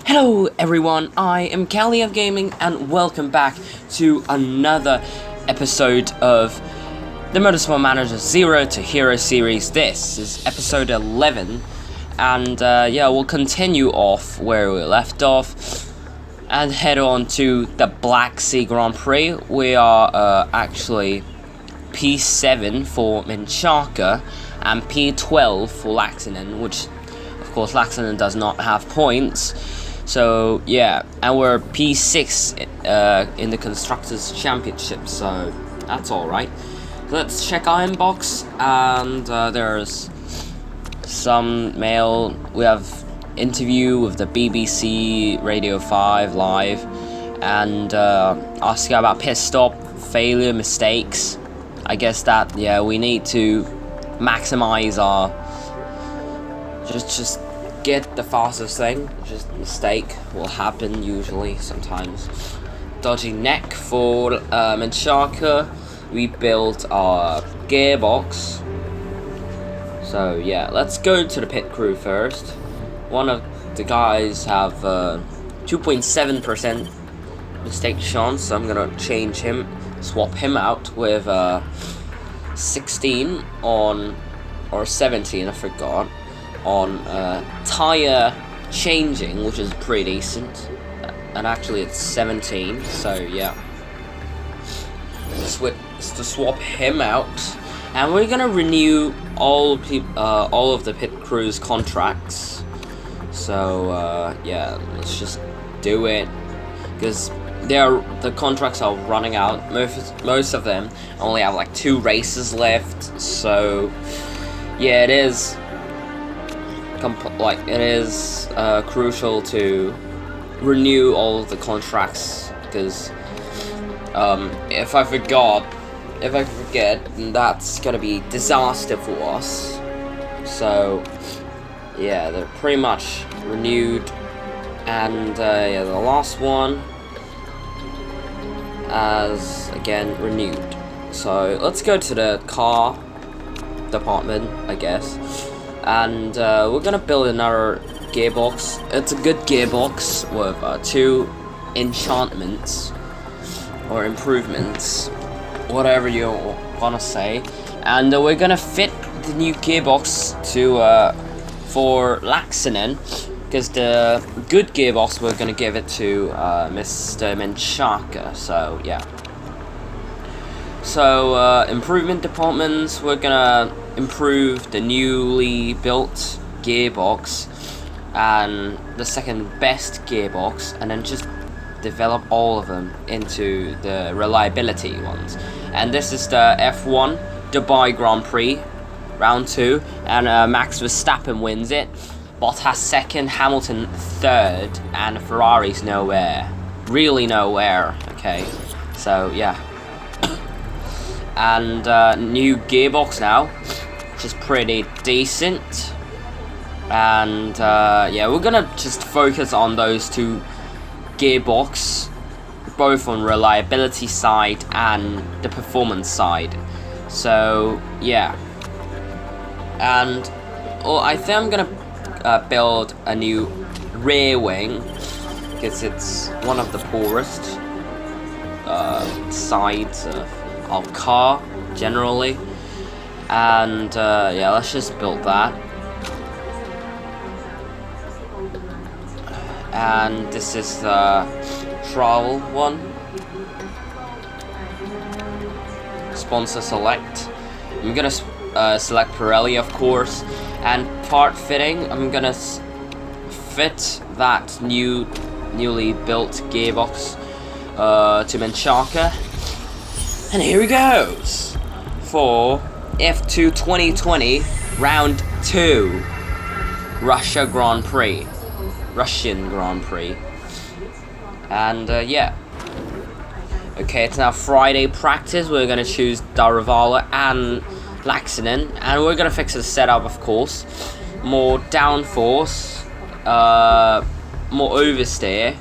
Hello everyone, I am Callie of Gaming and welcome back to another episode of the Motorsport Manager 0 to Hero series. This is episode 11 and we'll continue off where we left off and head on to the Black Sea Grand Prix. We are actually P7 for Menchaca and P12 for Laxinen, which of course Laxinen does not have points. So yeah, and we're P6 in the Constructors' Championship, so that's alright. Let's check our inbox, and there's some mail. We have interview with the BBC Radio 5 live, and asking about pit stop, failure, mistakes. I guess that, yeah, we need to maximize our, just get the fastest thing. Just mistake will happen usually, sometimes. Dodgy neck for Menchaca. We built our gearbox. So yeah, let's go to the pit crew first. One of the guys have 2.7% mistake chance, so I'm gonna change him, swap him out with 16 on, or 17, I forgot, on tire changing, which is pretty decent, and actually it's 17, so yeah, to swap him out. And we're gonna renew all of the pit crew's contracts, so yeah, let's just do it, because the contracts are running out. Most of them only have like 2 races left, so yeah, it is crucial to renew all of the contracts, because if I forget, then that's gonna be disaster for us. So yeah, they're pretty much renewed, and yeah, the last one as again renewed. So let's go to the car department, I guess. And we're gonna build another gearbox. It's a good gearbox with 2 enchantments or improvements, whatever you wanna say. And we're gonna fit the new gearbox to for Laxinen, because the good gearbox we're gonna give it to Mr. Menchaca. So yeah. So improvement departments, we're gonna improve the newly built gearbox and the second best gearbox, and then just develop all of them into the reliability ones. And this is the F1 Dubai Grand Prix round 2, and Max Verstappen wins it, Bottas second, Hamilton third, and Ferrari's nowhere, really nowhere. Okay, so yeah. And new gearbox now, which is pretty decent. And yeah, we're gonna just focus on those 2 gearbox, both on reliability side and the performance side. So yeah, and I think I'm gonna build a new rear wing, because it's one of the poorest sides of our car generally. And yeah, let's just build that. And this is the travel one. Sponsor select. I'm gonna select Pirelli, of course. And part fitting, I'm gonna fit that newly built gearbox to Menchaca. And here he goes for F2 2020 round 2 Russian Grand Prix. And yeah, okay, it's now Friday practice. We're gonna choose Daravala and Laxinen, and we're gonna fix the setup, of course. More downforce, more oversteer,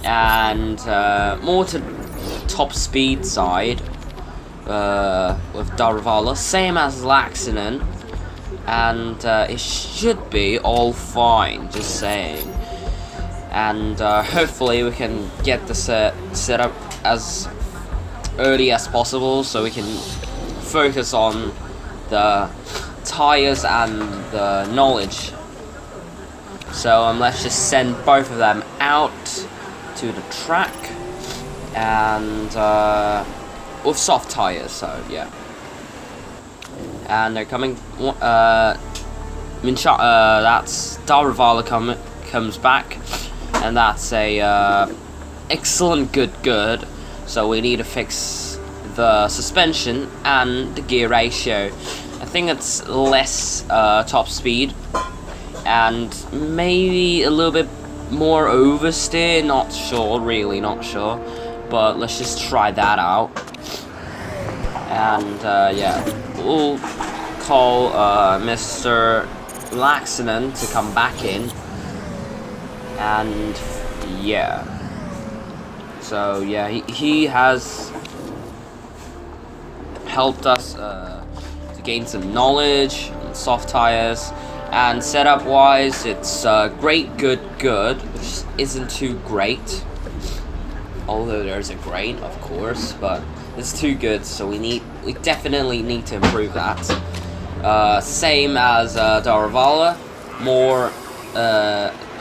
and more to top speed side with Daravala, same as Laxinen, and it should be all fine, just saying. and hopefully we can get the set up as early as possible so we can focus on the tires and the knowledge. So let's just send both of them out to the track, and with soft tires, so yeah. And they're coming. That's Darvala comes back, and that's a excellent good. So we need to fix the suspension and the gear ratio. I think it's less top speed and maybe a little bit more oversteer. Not sure, really not sure, but let's just try that out. And yeah, we'll call Mr. Laxinen to come back in, and yeah. So yeah, he has helped us to gain some knowledge on soft tires, and setup wise it's great, good, which isn't too great, although there's a great, of course, but it's too good, so we definitely need to improve that. Same as Daravala, more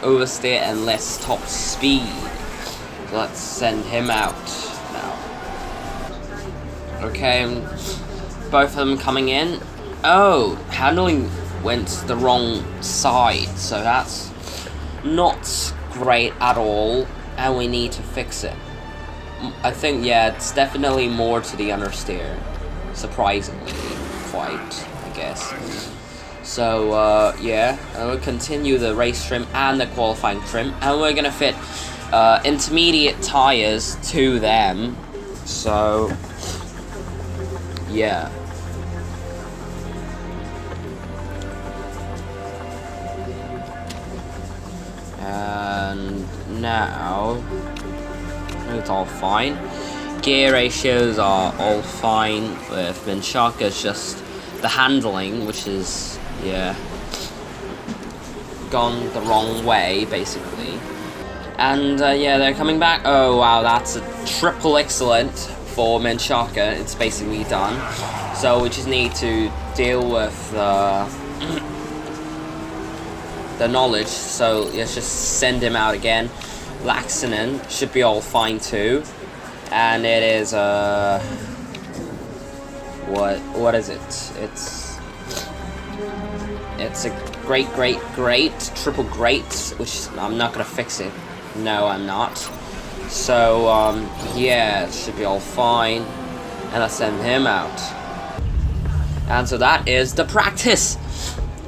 oversteer and less top speed. So let's send him out now. Okay, both of them coming in. Oh, handling went the wrong side, so that's not great at all, and we need to fix it. I think, yeah, it's definitely more to the understeer, surprisingly, quite, I guess. So, yeah, we'll continue the race trim and the qualifying trim, and we're gonna fit intermediate tires to them, so, yeah. And now it's all fine. Gear ratios are all fine with Menchaca. It's just the handling, which is, yeah, gone the wrong way, basically. And yeah, they're coming back. Oh wow, that's a triple excellent for Menchaca. It's basically done. So we just need to deal with the knowledge. So let's just send him out again. Laxinen should be all fine too, and it is what is it? It's a great, triple great, which I'm not gonna fix it. No, I'm not. So yeah, it should be all fine, and let's send him out. And so that is the practice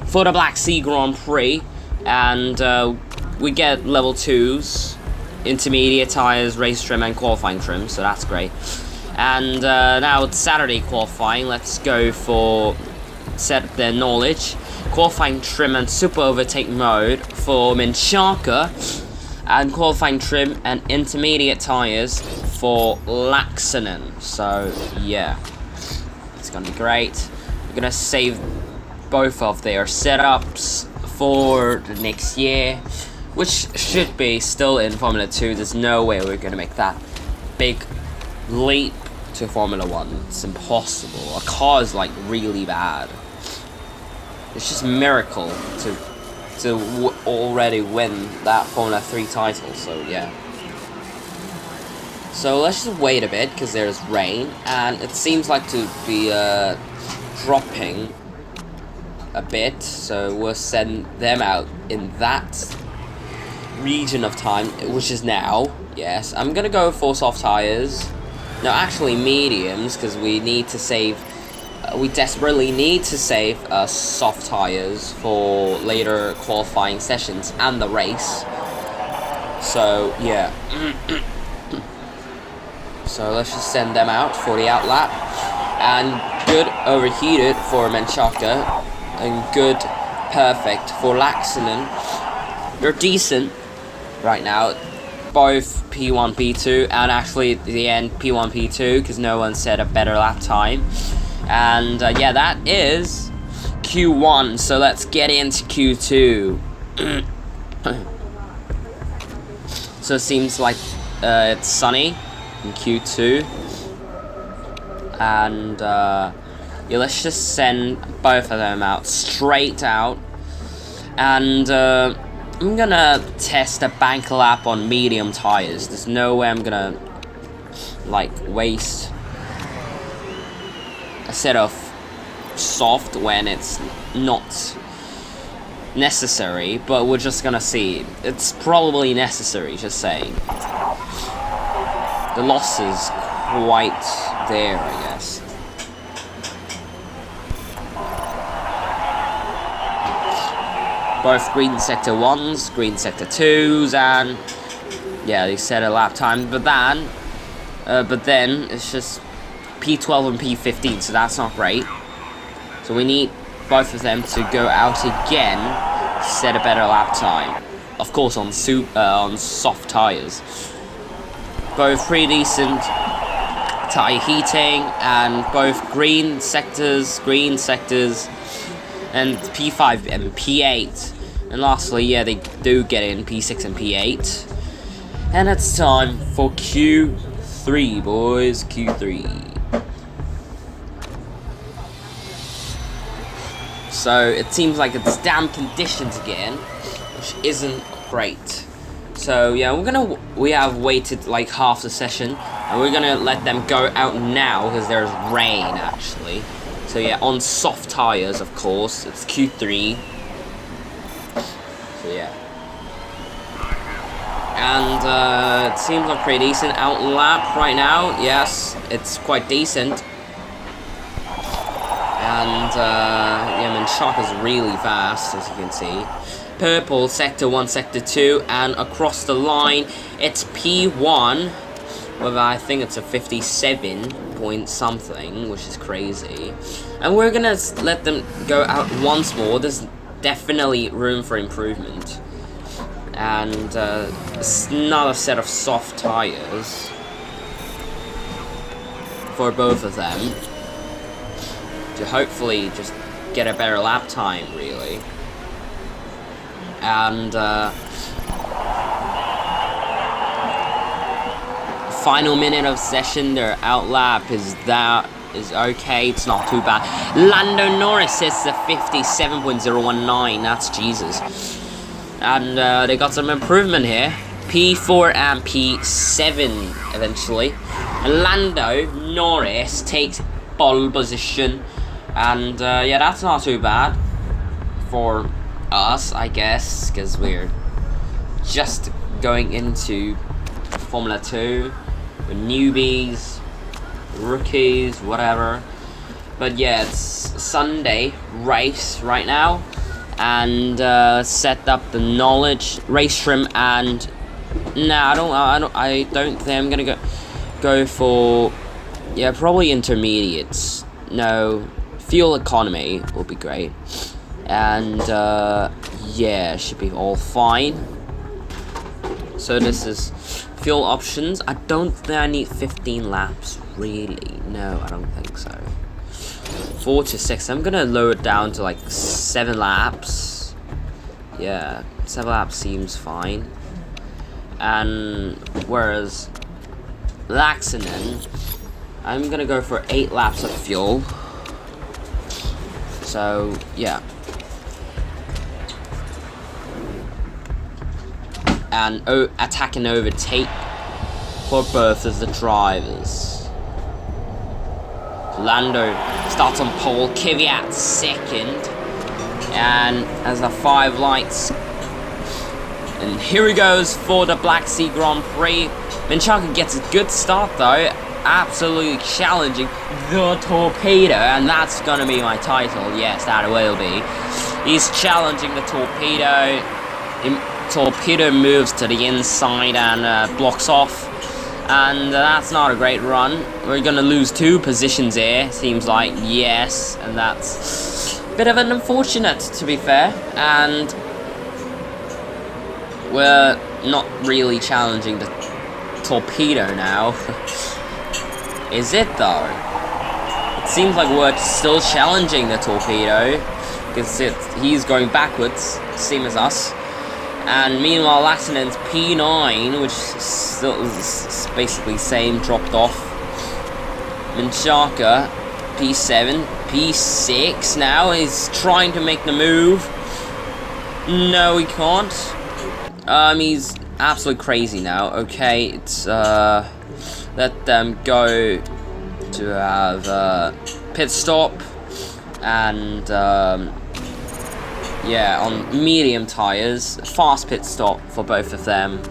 for the Black Sea Grand Prix, and we get level 2s. Intermediate tires, race trim, and qualifying trim, so that's great. And now it's Saturday qualifying. Let's go for set their knowledge, qualifying trim, and super overtake mode for Menchaca, and qualifying trim and intermediate tires for Laxinen. So yeah, it's gonna be great. We're gonna save both of their setups for the next year, which should be still in Formula 2. There's no way we're going to make that big leap to Formula 1. It's impossible. Our car is like really bad. It's just a miracle to already win that Formula 3 title, so yeah. So let's just wait a bit, because there's rain, and it seems like to be dropping a bit, so we'll send them out in that region of time, which is now. Yes, I'm gonna go for soft tires. No, actually mediums, because we need to save. We desperately need to save soft tires for later qualifying sessions and the race. So yeah. So let's just send them out for the outlap, and good overheated for Menchaca, and good perfect for Laxinen. They're decent right now, both P1, P2, and actually at the end P1, P2, because no one set a better lap time. And yeah, that is Q1, so let's get into Q2. So it seems like it's sunny in Q2. And yeah, let's just send both of them out, straight out. And I'm gonna test a bank lap on medium tires. There's no way I'm gonna like waste a set of soft when it's not necessary, but we're just gonna see. It's probably necessary, just saying. The loss is quite there, I guess. Both green sector 1s, green sector 2s, and yeah, they set a lap time, but then it's just P12 and P15, so that's not great. So we need both of them to go out again, set a better lap time. Of course, on soft tires. Both pretty decent tire heating, and both green sectors, and P5 and P8. And lastly, yeah, they do get in P6 and P8. And it's time for Q3, boys. Q3. So it seems like it's damp conditions again, which isn't great. So yeah, we have waited like half the session, and we're gonna let them go out now because there's rain actually. So yeah, on soft tires, of course. It's Q3. So yeah. And it seems like pretty decent out lap right now. Yes, it's quite decent. And yeah, Manchak is really fast, as you can see. Purple, sector 1, sector 2, and across the line, it's P1. Well, I think it's a 57 point something, which is crazy. And we're gonna let them go out once more. There's definitely room for improvement. And another set of soft tires for both of them to hopefully just get a better lap time, really. And final minute of session, their out lap is okay, it's not too bad. Lando Norris is the 57.019, that's Jesus. And they got some improvement here. P4 and P7 eventually. And Lando Norris takes pole position. And yeah, that's not too bad for us, I guess, because we're just going into Formula 2. We're newbies, rookies, whatever. But yeah, it's Sunday race right now, and set up the knowledge race trim. And nah, I don't think I'm gonna go for, yeah, probably intermediates. No, fuel economy will be great. And yeah, should be all fine. So this is fuel options. I don't think I need 15 laps, really. No, I don't think so. 4 to 6. I'm gonna lower it down to like 7 laps. Yeah, 7 laps seems fine. And whereas Laxinen, I'm gonna go for 8 laps of fuel. So yeah. And attack and overtake for both of the drivers. Lando starts on pole, Kvyat second, and as the 5 lights. And here he goes for the Black Sea Grand Prix. Manchak gets a good start though, absolutely challenging the Torpedo, and that's gonna be my title. Yes, that will be. He's challenging the Torpedo. Torpedo moves to the inside and blocks off, and that's not a great run. We're gonna lose 2 positions here, seems like. Yes, and that's a bit of an unfortunate, to be fair. And we're not really challenging the Torpedo now. Is it though? It seems like we're still challenging the Torpedo, because he's going backwards, same as us. And meanwhile, Laxonen's P9, which still is basically same, dropped off. Menchaca, P7, P6 now is trying to make the move. No, he can't. He's absolutely crazy now. Okay, it's let them go to have a pit stop, and yeah, on medium tires, fast pit stop for both of them.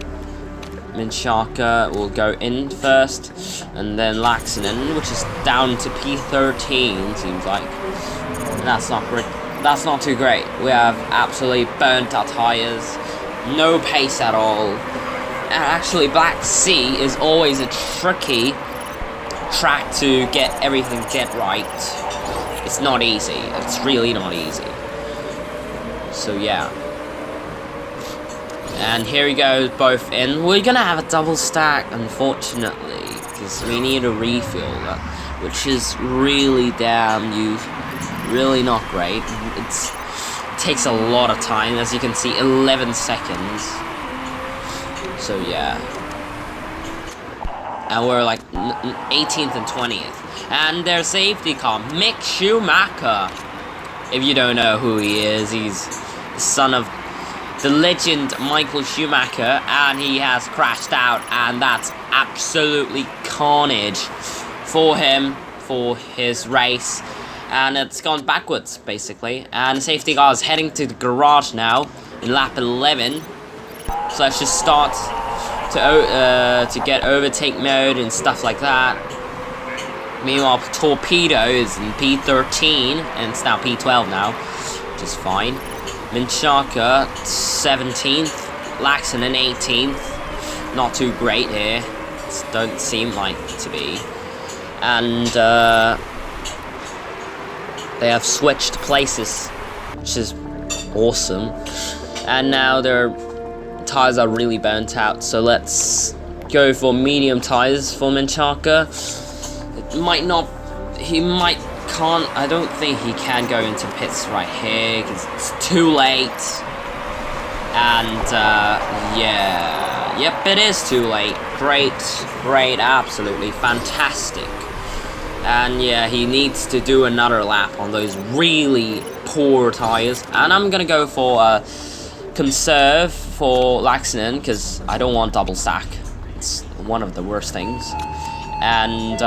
Menchaca will go in first, and then Laxonen, which is down to P13, seems like. And that's not great. That's not too great. We have absolutely burnt our tires, no pace at all. And actually, Black Sea is always a tricky track to get everything dead right. It's not easy. It's really not easy. So yeah. And here we go, both in. We're gonna have a double stack, unfortunately, because we need a refuel, which is really really not great. It takes a lot of time, as you can see, 11 seconds. So yeah. And we're like 18th and 20th. And their safety car, Mick Schumacher. If you don't know who he is, he's the son of the legend Michael Schumacher, and he has crashed out, and that's absolutely carnage for him, for his race, and it's gone backwards basically. And the safety car is heading to the garage now in lap 11, so let's just start to get overtake mode and stuff like that. Meanwhile, Torpedo is in P13, and it's now P12 now, which is fine. Menchaca 17th, Laxonen 18th. Not too great here. Don't seem like to be. And they have switched places, which is awesome. And now their tires are really burnt out. So let's go for medium tires for Menchaca. It might not. I don't think he can go into pits right here because it's too late. And yeah, yep, it is too late. Great, absolutely fantastic. And yeah, he needs to do another lap on those really poor tires. And I'm gonna go for a conserve for Laxonen because I don't want double stack. It's one of the worst things. And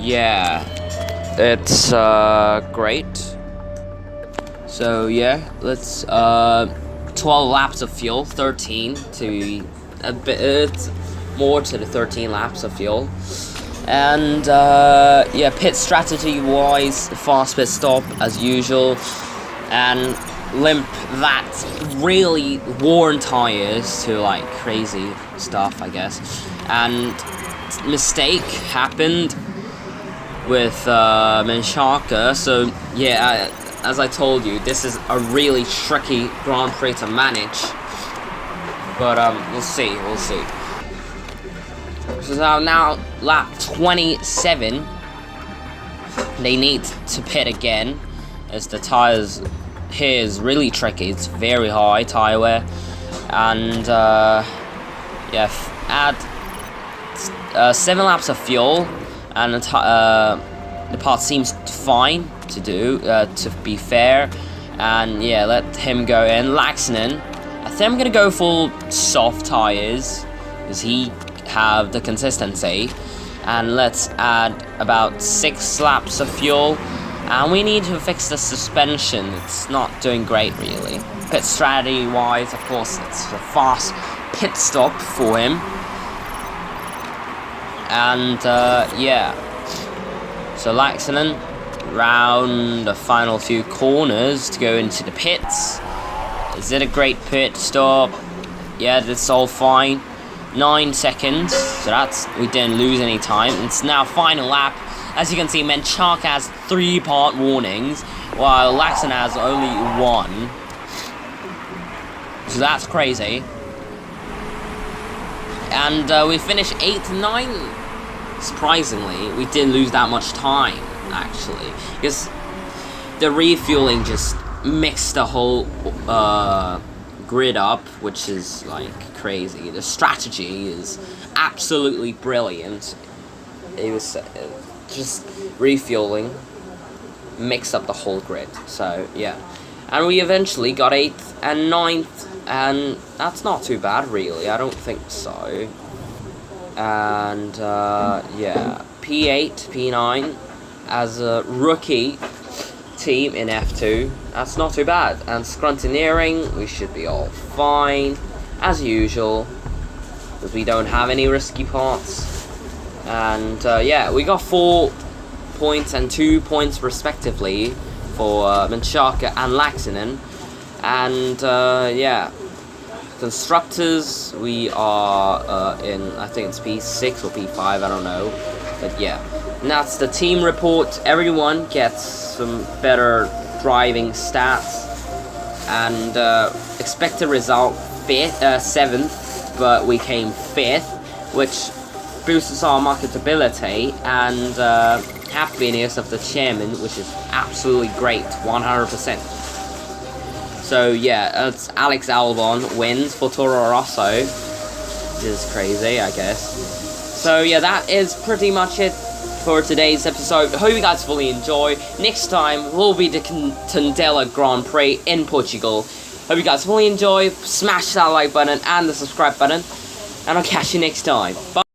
yeah. It's great. So yeah, let's 12 laps of fuel, 13 to a bit more to the 13 laps of fuel. And yeah, pit strategy wise, fast pit stop as usual, and limp that really worn tires to like crazy stuff, I guess. And mistake happened with Menchaca, so yeah, as I told you, this is a really tricky Grand Prix to manage, but we'll see. So now lap 27, they need to pit again, as the tires here is really tricky. It's very high tire wear, and yeah, add 7 laps of fuel. And the part seems fine to do, to be fair. And yeah, let him go in. Laxonen, I think I'm gonna go full soft tires because he have the consistency. And let's add about 6 laps of fuel. And we need to fix the suspension. It's not doing great really. Pit strategy wise, of course, it's a fast pit stop for him. And yeah, so Laxonen round the final few corners to go into the pits. Is it a great pit stop? Yeah, that's all fine. 9 seconds, so we didn't lose any time. It's now final lap. As you can see, Menchaca has 3-part warnings, while Laxonen has only 1. So that's crazy. And we finished 8th and 9th. Surprisingly, we didn't lose that much time, actually, because the refueling just mixed the whole grid up, which is like crazy. The strategy is absolutely brilliant. It was just refueling, mixed up the whole grid. So yeah, and we eventually got 8th and 9th, and that's not too bad really. I don't think so. And yeah, P8, P9 as a rookie team in F2. That's not too bad. And scrutineering, we should be all fine as usual, because we don't have any risky parts. And yeah, we got 4 points and 2 points respectively for Menchaca and Laxinen. And yeah, constructors, we are in, I think it's P6 or P5, I don't know, but yeah. And that's the team report. Everyone gets some better driving stats, and expected result 7th, but we came 5th, which boosts our marketability and happiness of the chairman, which is absolutely great, 100%. So yeah, it's Alex Albon wins for Toro Rosso, which is crazy, I guess. So yeah, that is pretty much it for today's episode. Hope you guys fully enjoy. Next time will be the Tondela Grand Prix in Portugal. Hope you guys fully enjoy. Smash that like button and the subscribe button, and I'll catch you next time. Bye.